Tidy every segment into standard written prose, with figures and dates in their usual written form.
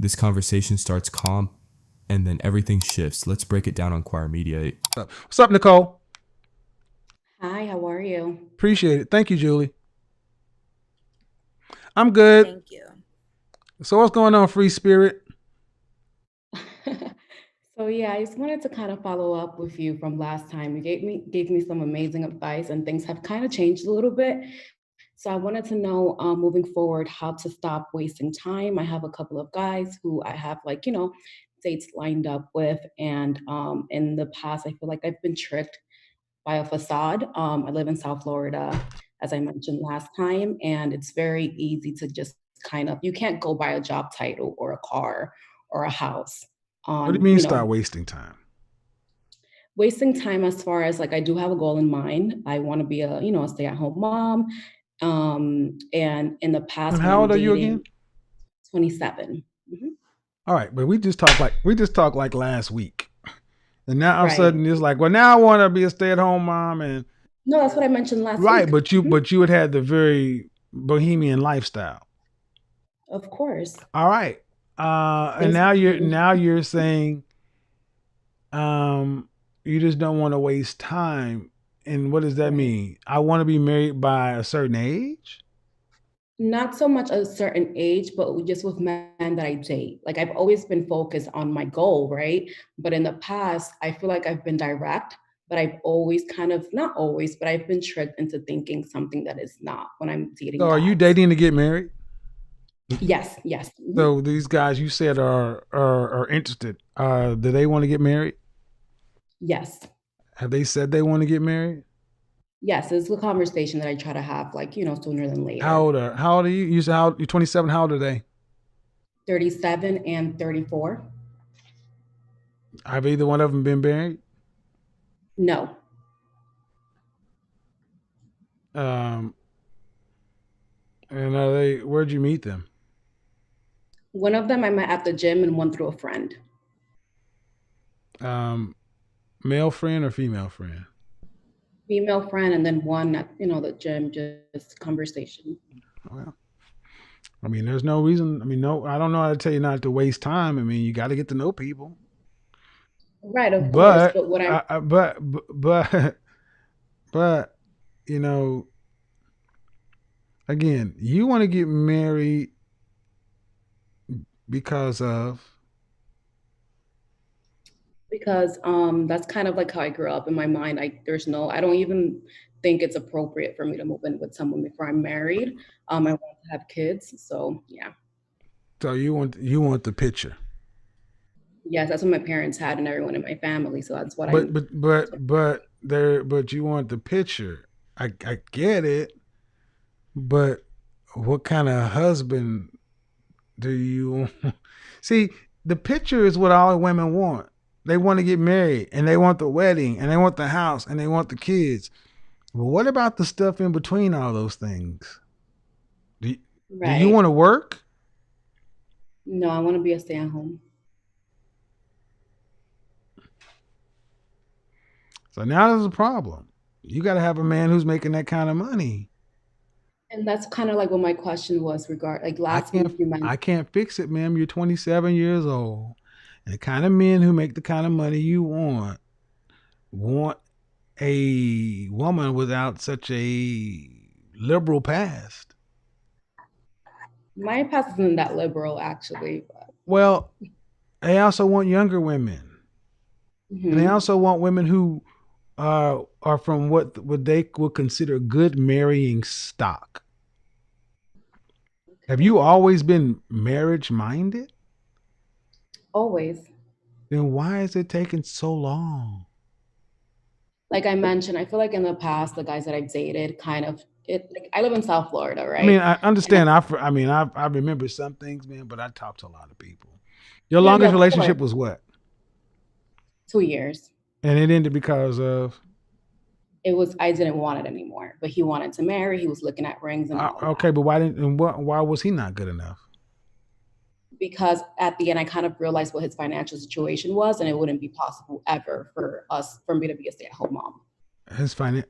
This conversation starts calm and then everything shifts. Let's break it down on Choir Media. What's up, Nicole? Hi, how are you? Appreciate it. Thank you, Julie. I'm good. Thank you. So what's going on, Free Spirit? So yeah, I just wanted to kind of follow up with you from last time. You gave me some amazing advice, and things have kind of changed a little bit. So I wanted to know, moving forward, how to stop wasting time. I have a couple of guys who I have, like, dates lined up with, and in the past, I feel like I've been tricked by a facade. I live in South Florida, as I mentioned last time, and it's very easy to just kind of, you can't go by a job title or a car or a house What do you on, mean start wasting time? wasting time. As far as, like, I do have a goal in mind. I want to be a stay-at-home mom. And in the And past, when how I'm old are you again? dating, 27. Mhm. All right, but we just talked like last week. And now all of a Right. sudden it's like, well, now I want to be a stay-at-home mom and No, that's what I mentioned last right, week. but you Mhm. but you had the very bohemian lifestyle. Of course. All right. And Things now have you're changed. now you're saying um you just don't want to waste time. And what does that Right. mean? I want to be married by a certain age? Not so much a certain age, but just with men that I date. Like, I've always been focused on my goal, right? But in the past, I feel like I've been direct, but I've always kind of, not always, but I've been tricked into thinking something that is not when I'm dating So are you guys. dating to get married? Yes, yes. Mhm. So these guys you said are interested. Do they want to get married? Yes. Have they said they want to get married? Yes, it's a conversation that I try to have, like, sooner than How later. old are how old are you? You said you're 27. How old are they? 37 and 34? Have either one of them been married? No. Um, and are they? Where'd you meet them? One of them I met at the gym and one through a friend. Um, Male friend or female friend? Female friend, and then one at, the gym, just conversation. Well, I mean, there's no reason. I mean, no, I don't know how to tell you not to waste time. I mean, you got to get to know people. Right, of course. But, But what I'm but, you know, again, you want to get married because of. because that's kind of like how I grew up in my mind. I don't even think it's appropriate for me to move in with someone before I'm married. I want to have kids. So yeah. So you want the picture. Yes, that's what my parents had and everyone in my family. So that's what But I'm but but but there but you want the picture. I get it, but what kind of husband do you see? The picture is what all women want. They want to get married and they want the wedding and they want the house and they want the kids. But what about the stuff in between all those things? Do you, do you right. want to work? No, I want to be a stay at home. So now there's a problem. You got to have a man who's making that kind of money. And that's kind of like what my question was, regard, like, I last week can't you mentioned. I can't fix it, ma'am. You're 27 years old. And the kind of men who make the kind of money you want a woman without such a liberal past. My past isn't that liberal, actually. But, Well, they also want younger women. And they mhm. also want women who are from what they would consider good marrying stock. Have Okay. you always been marriage minded? Always. Then why is it taking so long? Like I mentioned, I feel like in the past, the guys that I've dated kind of, like, I live in South Florida, I mean, right? I And understand. I remember some things, man, but I talked to a lot of people. Your yeah, yeah, longest of course. relationship was what? 2 years. And it ended because of. I didn't want it anymore, but he wanted to marry. He was looking at rings and all of that. Okay, but why didn't and why was he not good enough? Because at the end, I kind of realized what his financial situation was, and it wouldn't be possible ever for me to be a stay-at-home mom. His finan.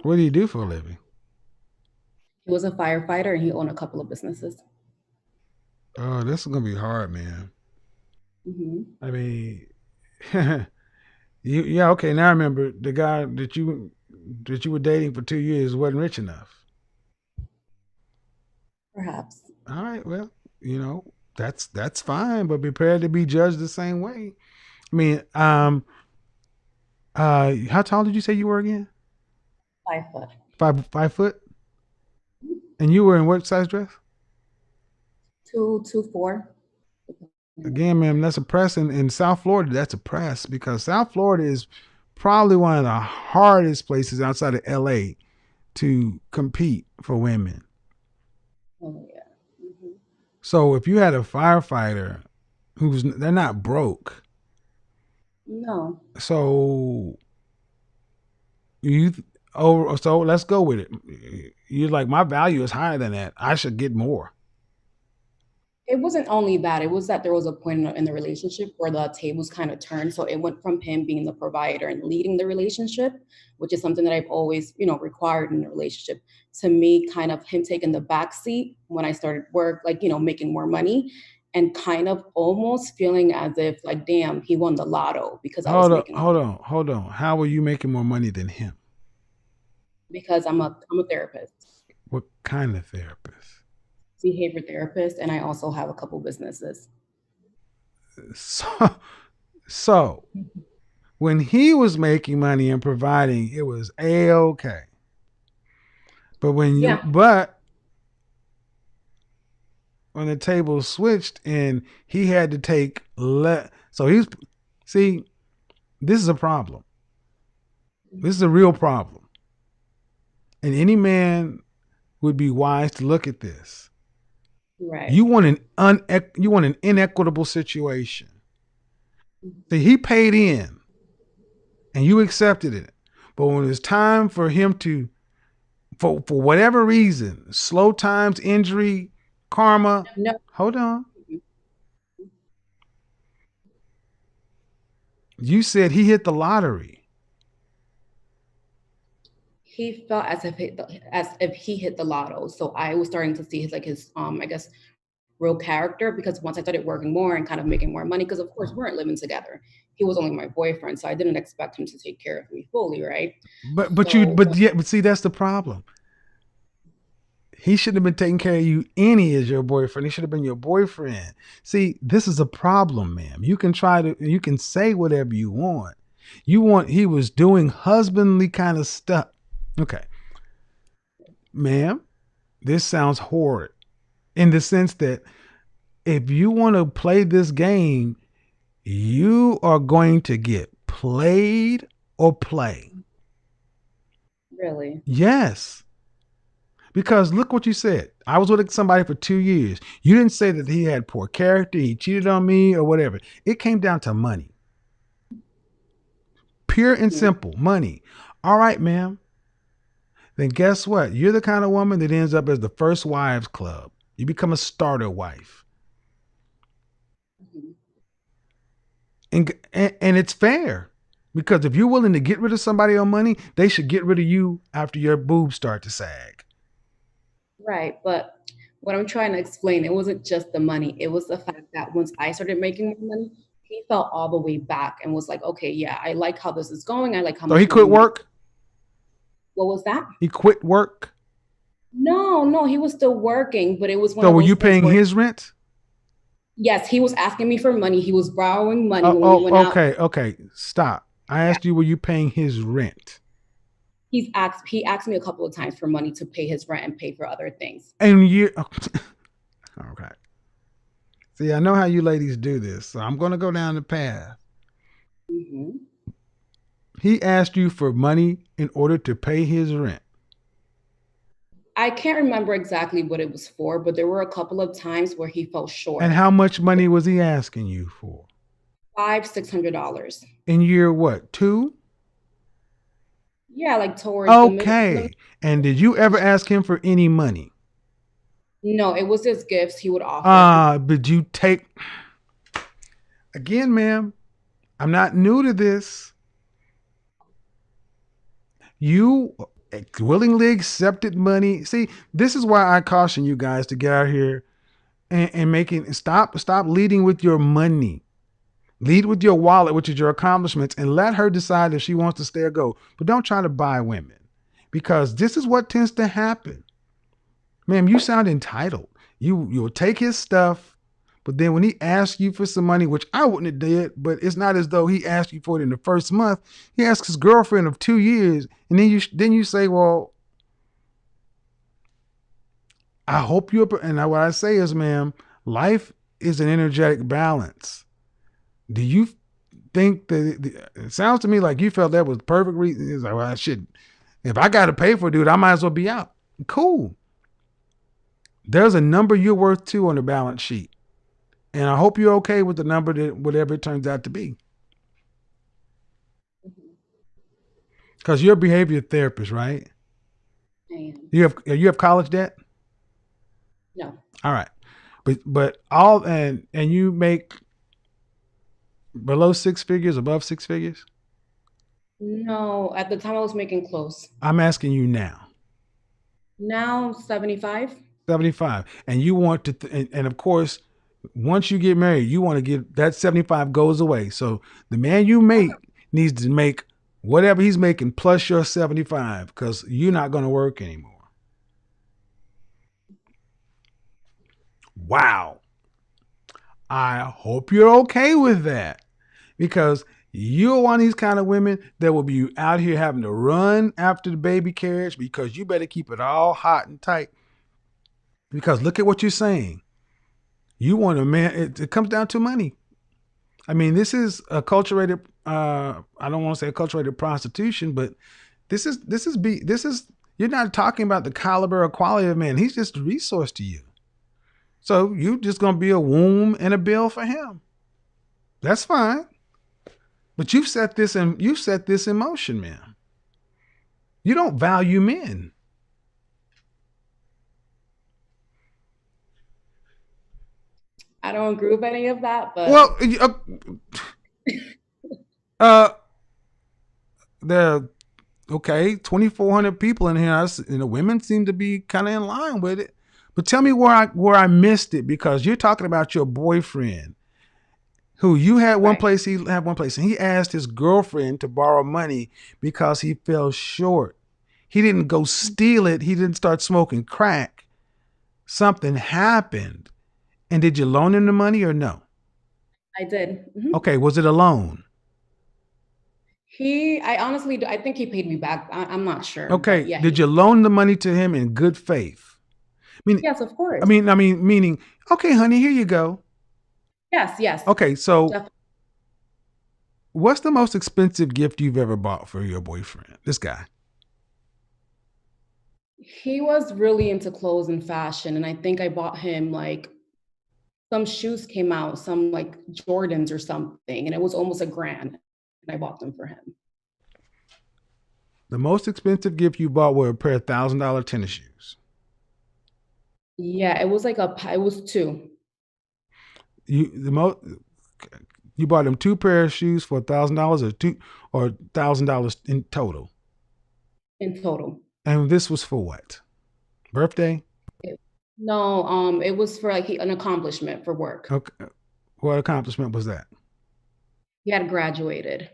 What do you do for a living? He was a firefighter and he owned a couple of businesses. Oh, this is gonna be hard, man. Hmm. I mean, yeah, okay. Now I remember the guy that you were dating for 2 years wasn't rich enough. Perhaps. All right, well, that's fine, but prepare to be judged the same way. I mean, how tall did you say you were again? 5 foot. 5 foot, and you were in what size dress? 2, 2, 4. Again, man, that's a press in South Florida. That's a press because South Florida is probably one of the hardest places outside of LA to compete for women. Oh yeah. Hmm. So if you had a firefighter they're not broke, No, so you so let's go with it. You're like, my value is higher than that. I should get more. it wasn't only that. It was that there was a point in the relationship where the tables kind of turned. So it went from him being the provider and leading the relationship, which is something that I've always, required in a relationship, to me, kind of him taking the back seat when I started work, like, making more money, and kind of almost feeling as if, like, damn, he won the lotto because I was Hold on, making more hold on, hold on. How are you making more money than him? because I'm a therapist, What kind of therapist? behavior therapist, and I also have a couple businesses. So, so when he was making money and providing, it was a okay. Yeah. But when the table switched and he had to take so he's see, this is a problem. This is a real problem, and any man would be wise to look at this. Right. You want an inequitable situation. See, he paid in and you accepted it, but when it's time for him to, for whatever reason, slow times, injury, karma. No. Hold on. You said he hit the lottery. He felt as if he hit the lotto. So I was starting to see his I guess real character, because once I started working more and kind of making more money, because of course we weren't living together. He was only my boyfriend, so I didn't expect him to take care of me fully, right? So But see, that's the problem. He shouldn't have been taking care of you any as your boyfriend. He should have been your boyfriend. See, this is a problem, ma'am. You can say whatever you want. He was doing husbandly kind of stuff. Okay, ma'am, this sounds horrid in the sense that if you want to play this game, you are going to get played or play. really. Yes. Because look what you said. I was with somebody for 2 years. You didn't say that he had poor character, he cheated on me, or whatever. It came down to money. Pure and Mhm. simple money. All right, ma'am. Then guess what? You're the kind of woman that ends up as the first wives club. You become a starter wife. Mhm. And it's fair. Because if you're willing to get rid of somebody on money, they should get rid of you after your boobs start to sag. Right. But what I'm trying to explain, it wasn't just the money. It was the fact that once I started making more money, he felt all the way back and was like, okay, yeah, I like how this is going. I like how So he much money quit you make. work. What was that? He quit work. No, no, he was still working, but it was one So of were those you things paying where, his rent? yes, he was asking me for money. He was borrowing money Oh, when we went oh, out. okay, okay. Stop. I Yeah. asked you, were you paying his rent? He asked me a couple of times for money to pay his rent and pay for other things. And you, okay. See, I know how you ladies do this, so I'm going to go down the path. Hmm. He asked you for money in order to pay his rent. I can't remember exactly what it was for, but there were a couple of times where he fell And short. how much money was he asking you for? $500, $600. In year what, 2? Yeah, like towards the middle. Okay. And did you ever ask him for any money? No, it was just gifts he would offer. But you take, again, ma'am, I'm not new to this. You willingly accepted money. See, this is why I caution you guys to get out here and making stop leading with your money. Lead with your wallet, which is your accomplishments, and let her decide if she wants to stay or go. But don't try to buy women, because this is what tends to happen. Ma'am, you sound entitled. You'll take his stuff, but then when he asks you for some money, which I wouldn't have did, but it's not as though he asked you for it in the first month. He asked his girlfriend of 2 years, and then you say, well, I hope you're. And what I say is, ma'am, life is an energetic balance. Do you think that it sounds to me like you felt that was perfect reason? It's like, well, I should. If I got to pay for it, dude, I might as well be out. Cool. There's a number you're worth too on the balance sheet. And I hope you're okay with the number, that whatever it turns out to be. Because you're a behavior therapist, right? I am. You have college debt? No. All right. But all and you make below 6 figures, above 6 figures? No, at the time I was making close. I'm asking you now. Now 75. 75. And you want to and of course, once you get married, you want to get that 75 goes away. So the man you make needs to make whatever he's making plus your 75, because you're not going to work anymore. Wow. I hope you're okay with that, because you're one of these kind of women that will be out here having to run after the baby carriage, because you better keep it all hot and tight. Because look at what you're saying. You want a man, it comes down to money. I mean, this is a culturated, I don't want to say acculturated prostitution, but this is, you're not talking about the caliber or quality of man. He's just a resource to you. So you just going to be a womb and a bill for him. That's fine. But you've set this in motion, man. You don't value men. I don't agree with any of that, but Well, there, okay, 2,400 people in here, and the women seem to be kind of in line with it. But tell me where I missed it, because you're talking about your boyfriend, who you had one right. place, he had one place, and he asked his girlfriend to borrow money because he fell short. He didn't go steal it. He didn't start smoking crack. Something happened. And did you loan him the money or no? I did. Mm-hmm. Okay, was it a loan? I honestly, I think he paid me back. I'm not sure. Okay, But yeah. did you loan the money to him in good faith? Yes, of course. I mean, meaning, okay, honey, here you go. Yes. Okay, so Definitely. what's the most expensive gift you've ever bought for your boyfriend? This guy. He was really into clothes and fashion, and I think I bought him like some shoes came out, some like Jordans or something, and it was almost $1,000, and I bought them for him. The most expensive gift you bought were a pair of $1,000 tennis shoes. Yeah, it was it was 2. You bought him 2 pair of shoes for $1,000, or $1,000 in total. In total. And this was for what? Birthday? No, it was for like an accomplishment for work. Okay. What accomplishment was that? He had graduated.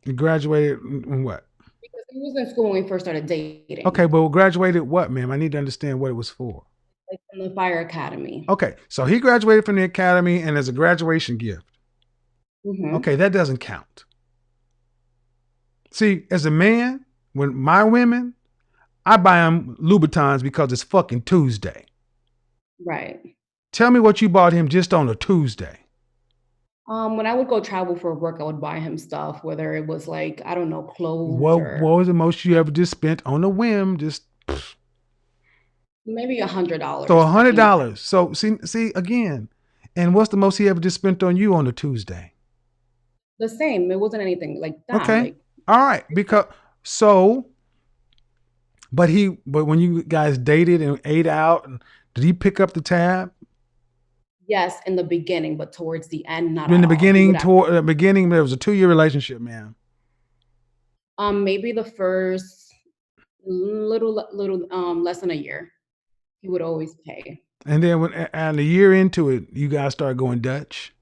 You graduated in what? Because he was in school when we first started dating. Okay, but graduated what, ma'am? I need to understand what it was for. Like from the fire academy. Okay, so he graduated from the academy, and as a graduation gift. Mm-hmm. Okay, that doesn't count. See, as a man, when my women, I buy them Louboutins because it's fucking Tuesday. Right. Tell me what you bought him just on a Tuesday. When I would go travel for work, I would buy him stuff, whether it was like, I don't know, clothes What was the most you ever just spent on a whim? Just maybe $100. So $100. So see again. And what's the most he ever just spent on you on a Tuesday? The same. It wasn't anything like that. Okay. Like, all right. But when you guys dated and ate out, did he pick up the tab? yes, in the beginning, but towards the end, not In at the all. beginning, there was a 2-year relationship, man. Maybe the first little less than a year, he would always pay. And then and a year into it, you guys start going Dutch.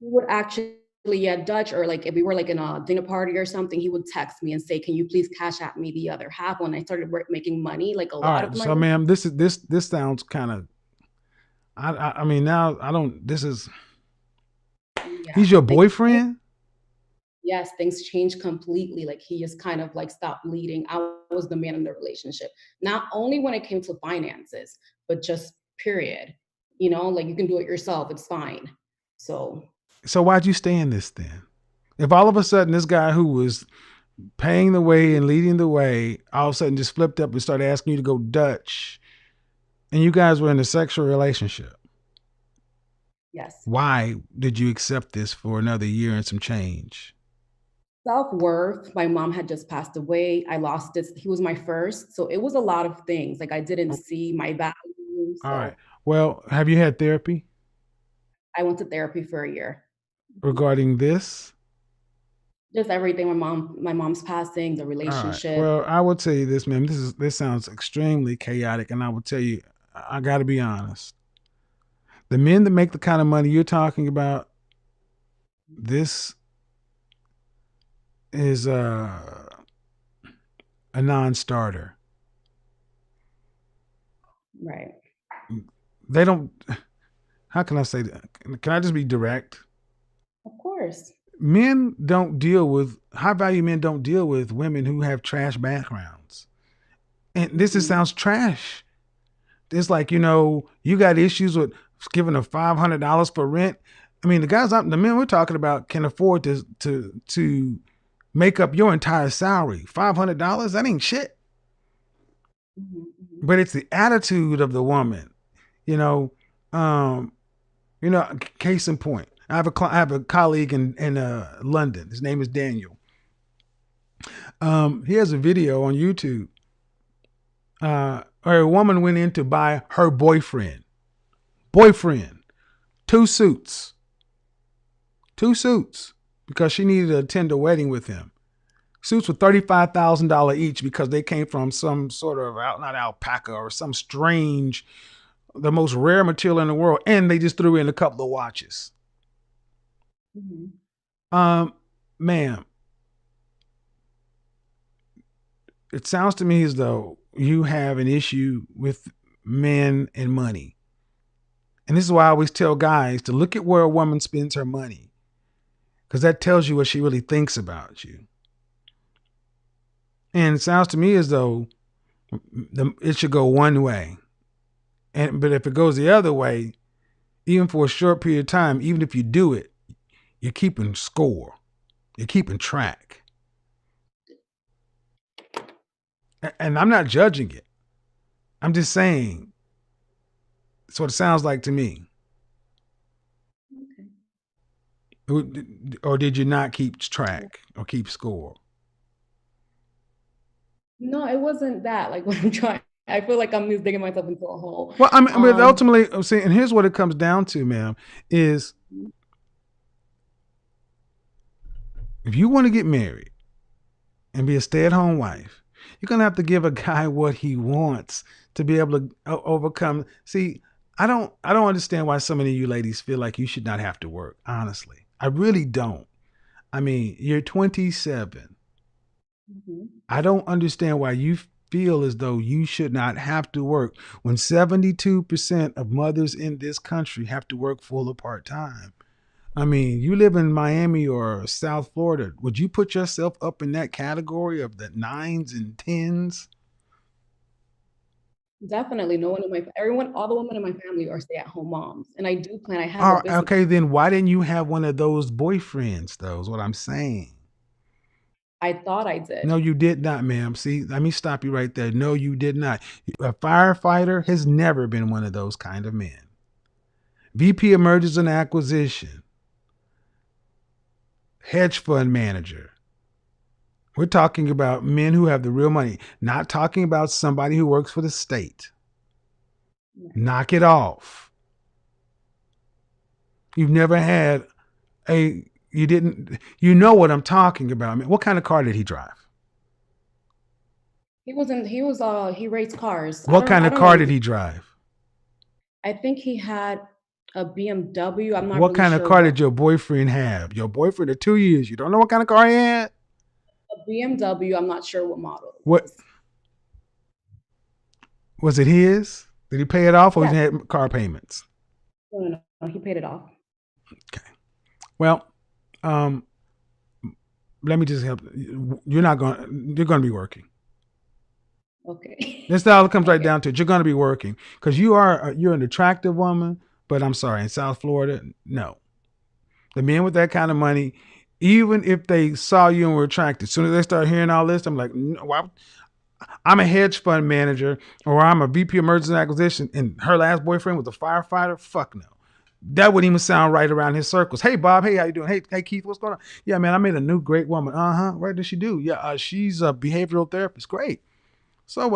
He would actually, yeah, Dutch, or like if we were like in a dinner party or something, he would text me and say, "Can you please cash at me the other half?" When I started making money, like a All lot right, of so money. ma'am, this sounds kind of. I mean now I don't. This is Yeah, he's your things, boyfriend. yes, things changed completely. Like he just kind of like stopped leading. I was the man in the relationship, not only when it came to finances, but just period. Like you can do it yourself. It's fine. So So why'd you stay in this then? If all of a sudden this guy who was paying the way and leading the way all of a sudden just flipped up and started asking you to go Dutch, and you guys were in a sexual relationship, yes. why did you accept this for another year and some change? Self-worth, my mom had just passed away. I lost this. He was my first. So it was a lot of things. Like I didn't see my value. All right. So Well, have you had therapy I went to therapy for a year. Mhm. regarding this? Just everything. My mom's passing, the All right. relationship. Well, I will tell you this, ma'am. This sounds extremely chaotic, and I will tell you, I got to be honest. The men that make the kind of money you're talking about, this is a non-starter. Right. They don't. How can I say that? Can I just be direct? Of course. Men don't deal with high value men don't deal with women who have trash backgrounds. And this just Mhm. sounds trash. It's like, you got issues with giving a $500 for rent. I mean, the men we're talking about can afford to make up your entire salary. $500, that ain't shit. Mhm, mhm. But it's the attitude of the woman, you know. Um, case in point, I have a colleague in London. His name is Daniel. He has a video on YouTube where a woman went in to buy her boyfriend two suits, two suits, because she needed to attend a wedding with him. Suits were $35,000 each because they came from some sort of not alpaca or some strange, the most rare material in the world, and they just threw in a couple of watches. Mhm. Um, Ma'am, it sounds to me as though you have an issue with men and money. And this is why I always tell guys to look at where a woman spends her money, because that tells you what she really thinks about you. And it sounds to me as though it should go one way. But if it goes the other way, even for a short period of time, even if you do it, you're keeping score. You're keeping track. And I'm not judging it. I'm just saying it's what it sounds like to me. Okay. Or did you not keep track or keep score? No, it wasn't that. Like what I'm trying. I feel like I'm just digging myself into a hole. Well, I mean, but Um, ultimately, I'm saying, and here's what it comes down to, ma'am, is if you want to get married and be a stay-at-home wife, you're gonna have to give a guy what he wants to be able to overcome. See, I don't understand why so many of you ladies feel like you should not have to work. Honestly, I really don't. I mean, you're 27. mhm. I don't understand why you feel as though you should not have to work when 72% of mothers in this country have to work full or part time. I mean, you live in Miami or South Florida. Would you put yourself up in that category of the nines and tens? Definitely, no one in my everyone, all the women in my family are stay-at-home moms, and I do plan. I have All a right, business. okay, then why didn't you have one of those boyfriends, though, is what I'm saying. I thought I No, did. you did not, ma'am. See, let me stop you right there. No, you did not. A firefighter has never been one of those kind of men. VP of Mergers and Acquisition, hedge fund manager. We're talking about men who have the real money, not talking about somebody who works for the state. Right. Knock it off. You've never had you didn't, you know what I'm talking about. I mean, what kind of car did he drive? He was he rates cars. I What don't kind I of don't know car did anything. he drive? I think he had a BMW. I'm not What really kind of sure car what. did your boyfriend have? Your boyfriend of 2 years. You don't know what kind of car he had? A BMW. I'm not sure what model it What was. was it his? Did he pay it off or Yes. he had car payments? No. He paid it off. Okay. Well, let me just help. You're going to be working. Okay. This all comes right Okay. down to it. You're going to be working because you're an attractive woman, but I'm sorry, in South Florida, no. The men with that kind of money, even if they saw you and were attracted, as soon as they start hearing all this, I'm like, no, why? I'm a hedge fund manager or I'm a VP of mergers and acquisition, and her last boyfriend was a firefighter. Fuck no. That wouldn't even sound right around his circles. Hey, Bob. Hey, how you doing? Hey, Keith, what's going on? Yeah, man, I made a new great woman. What did she do? Yeah, she's a behavioral therapist. Great. So,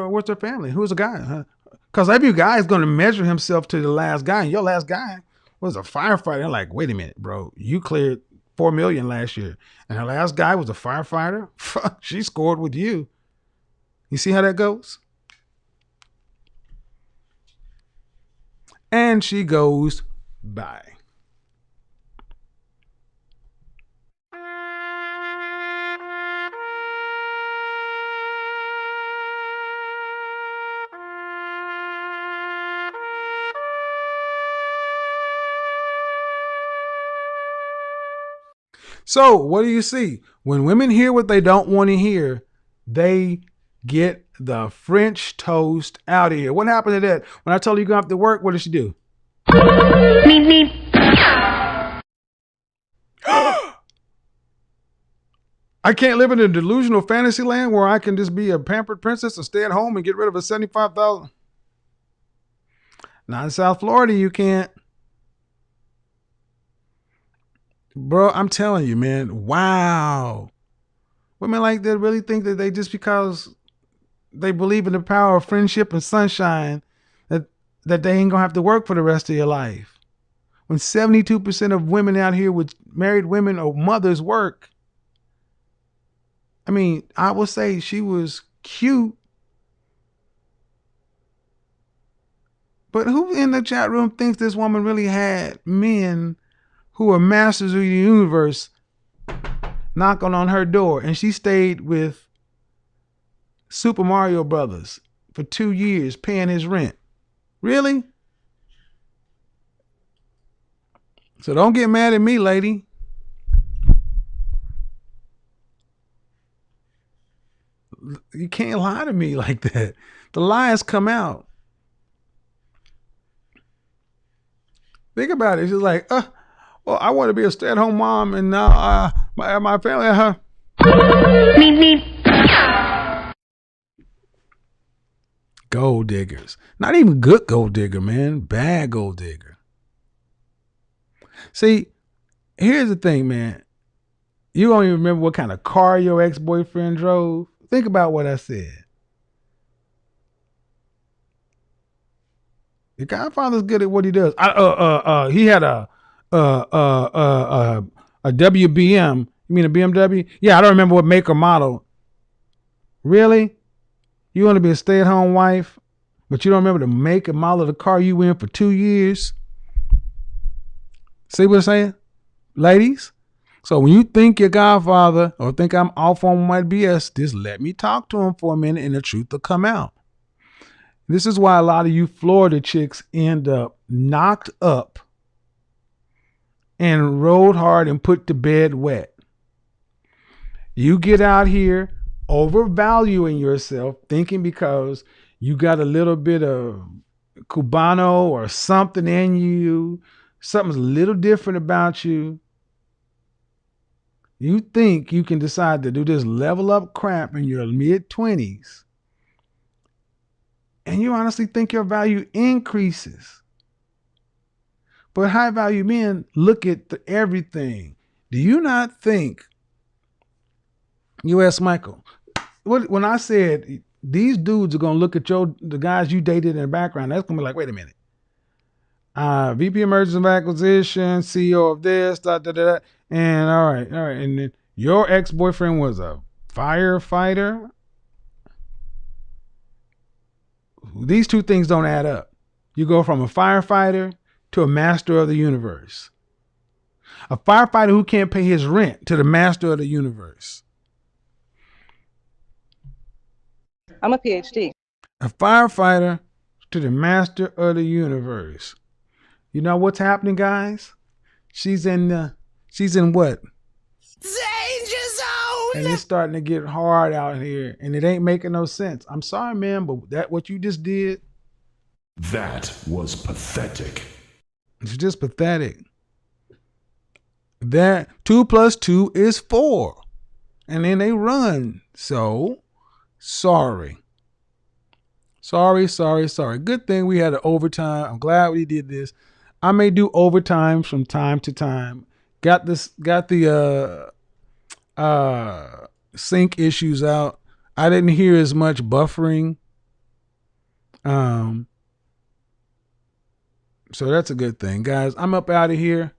what's her family? Who's the guy? Because every guy is going to measure himself to the last guy. And your last guy was a firefighter. They're like, wait a minute, bro. You cleared $4 million last year, and her last guy was a firefighter. Fuck, she scored with you. You see how that goes? And she goes by. So, what do you see? When women hear what they don't want to hear, they get the French toast out of here. What happened to that? When I told her you're going to have to work, what did she do? Meep, meep. I can't live in a delusional fantasy land where I can just be a pampered princess and stay at home and get rid of a 75,000. Not in South Florida, you can't. Bro, I'm telling you, man. Wow. Women like that really think that they just because they believe in the power of friendship and sunshine that they ain't gonna have to work for the rest of your life. When 72% of women out here with married women or mothers work. I mean, I would say she was cute. But who in the chat room thinks this woman really had men who are masters of the universe knocking on her door? And she stayed with Super Mario Brothers for 2 years paying his rent. Really? So don't get mad at me, lady. You can't lie to me like that. The lies come out. Think about it. It's just like, well, I want to be a stay-at-home mom, and now my family, Meep, meep. Gold diggers. Not even good gold digger, man. Bad gold digger. See, here's the thing, man. You don't even remember what kind of car your ex-boyfriend drove. Think about what I said. The Godfather's good at what he does. He had a WBM. You mean a BMW? Yeah, I don't remember what make or model. Really? You want to be a stay-at-home wife, but you don't remember the make and model of the car you in for 2 years? See what I'm saying? Ladies? So when you think your Godfather or think I'm off on my BS, just let me talk to him for a minute and the truth will come out. This is why a lot of you Florida chicks end up knocked up and rode hard and put to bed wet. You get out here overvaluing yourself, thinking because you got a little bit of Cubano or something in you, something's a little different about you. You think you can decide to do this level up crap in your mid-20s, and you honestly think your value increases. But high value men look at everything. Do you not think, U.S. Michael, when I said these dudes are going to look at the guys you dated in the background, that's going to be like, wait a minute. VP of Mergers and Acquisition, CEO of this, and all right. And then your ex-boyfriend was a firefighter. These two things don't add up. You go from a firefighter to a master of the universe. A firefighter who can't pay his rent to the master of the universe. I'm a PhD. A firefighter to the master of the universe. You know what's happening, guys? She's in what? Danger zone. And it's starting to get hard out here, and it ain't making no sense. I'm sorry, man, but what you just did. That was pathetic. It's just pathetic. That 2 + 2 is 4. And then they run. So, sorry. Sorry. Good thing we had an overtime. I'm glad we did this. I may do overtime from time to time. Got the sync issues out. I didn't hear as much buffering. So that's a good thing, guys. I'm up out of here.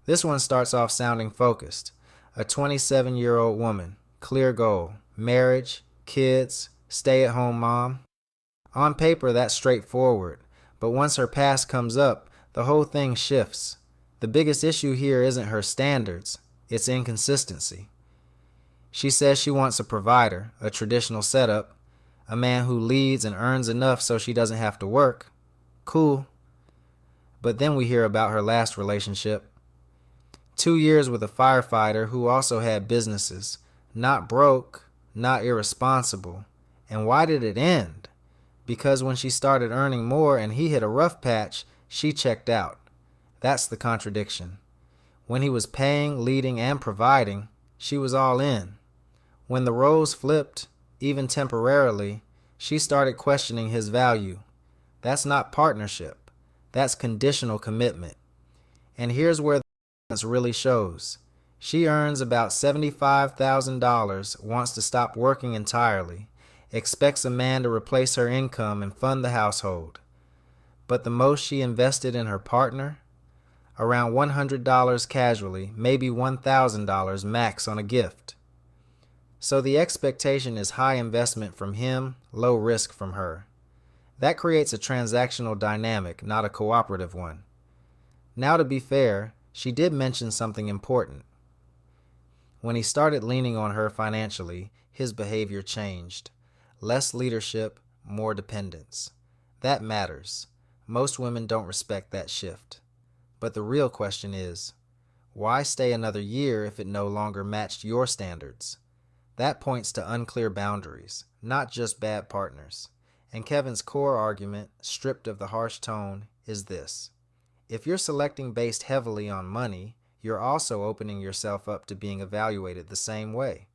This one starts off sounding focused. A 27-year-old woman, clear goal, marriage, kids, stay-at-home mom. On paper, that's straightforward, but once her past comes up, the whole thing shifts. The biggest issue here isn't her standards, it's inconsistency. She says she wants a provider, a traditional setup, a man who leads and earns enough so she doesn't have to work. Cool. But then we hear about her last relationship. 2 years with a firefighter who also had businesses. Not broke, not irresponsible. And why did it end? Because when she started earning more and he hit a rough patch, she checked out. That's the contradiction. When he was paying, leading, and providing, she was all in. When the roles flipped, even temporarily, she started questioning his value. That's not partnership. That's conditional commitment. And here's where this really shows. She earns about $75,000, wants to stop working entirely, expects a man to replace her income and fund the household. But the most she invested in her partner? Around $100 casually, maybe $1,000 max on a gift. So the expectation is high investment from him, low risk from her. That creates a transactional dynamic, not a cooperative one. Now, to be fair, she did mention something important. When he started leaning on her financially, his behavior changed. Less leadership, more dependence. That matters. Most women don't respect that shift. But the real question is, why stay another year if it no longer matched your standards? That points to unclear boundaries, not just bad partners. And Kevin's core argument, stripped of the harsh tone, is this. If you're selecting based heavily on money, you're also opening yourself up to being evaluated the same way.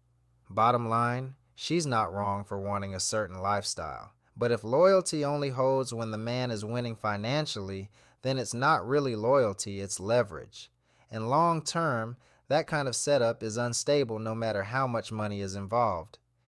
Bottom line, she's not wrong for wanting a certain lifestyle. But if loyalty only holds when the man is winning financially, then it's not really loyalty, it's leverage. And long term, that kind of setup is unstable no matter how much money is involved.